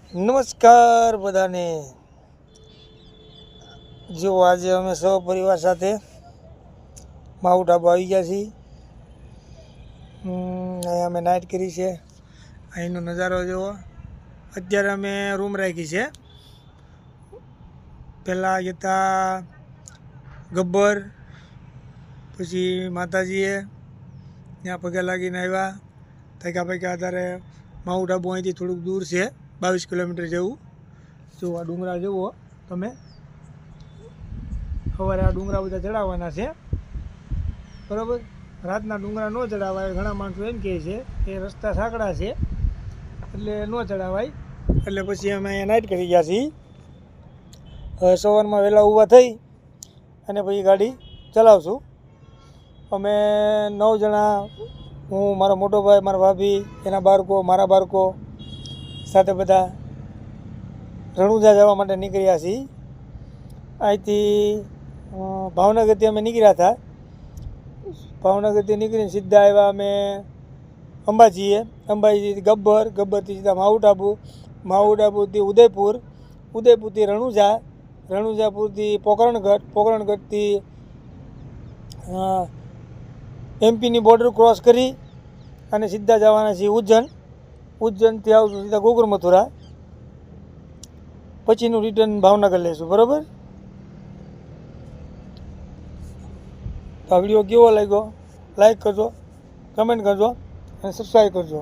નમસ્કાર બધાને। જો આજે અમે સૌ પરિવાર સાથે માઉન્ટ આબુ આવી ગયા છીએ। અહીંયા અમે નાઇટ કરી છે। અહીંનો નજારો જુઓ। અત્યારે અમે રૂમ રાખી છે। પહેલાં જતા ગબ્બર, પછી માતાજીએ ત્યાં પગે લાગીને આવ્યા। થાક્યા પાક્યા અત્યારે માઉન્ટ આબુ અહીંથી થોડુંક દૂર છે, 22 કિલોમીટર જેવું। જો આ ડુંગરા જુઓ તમે। સવારે આ ડુંગરા બધા ચડાવવાના છે, બરાબર। રાતના ડુંગરા ન ચડાવાય। ઘણા માણસો એમ કહે છે કે રસ્તા સાંકડા છે એટલે ન ચડાવાય, એટલે પછી અમે અહીંયા નાઇટ કરી ગયા છીએ। હવે સવારમાં વહેલા ઊભા થઈ અને પછી ગાડી ચલાવશું। અમે 9 જણા, હું, મારો મોટો ભાઈ, મારા ભાભી, એના બાળકો, મારા બાળકો સાથે બધા રણુજા જવા માટે નીકળ્યા છીએ। અહીંથી ભાવનગરથી અમે નીકળ્યા હતા। ભાવનગરથી નીકળીને સીધા આવ્યા અમે અંબાજીએ। અંબાજીથી ગબ્બર, ગબ્બરથી સીધા માઉન્ટ આબુ, માઉન્ટ આબુથી ઉદયપુર, ઉદયપુરથી રણુજા, રણુજાપુરથી પોકરણગઢ, પોકરણગઢથી એમપીની બોર્ડર ક્રોસ કરી અને સીધા જવાના છીએ ઉજ્જૈન। ઉજ્જૈનથી આવશું સીધા ગોકુળ મથુરા, પછીનું રિટર્ન ભાવનગર લઈશું, બરાબર। તો આ વિડીયો કેવો લાગ્યો લાઈક કરજો, કમેન્ટ કરજો અને સબસ્ક્રાઈબ કરજો।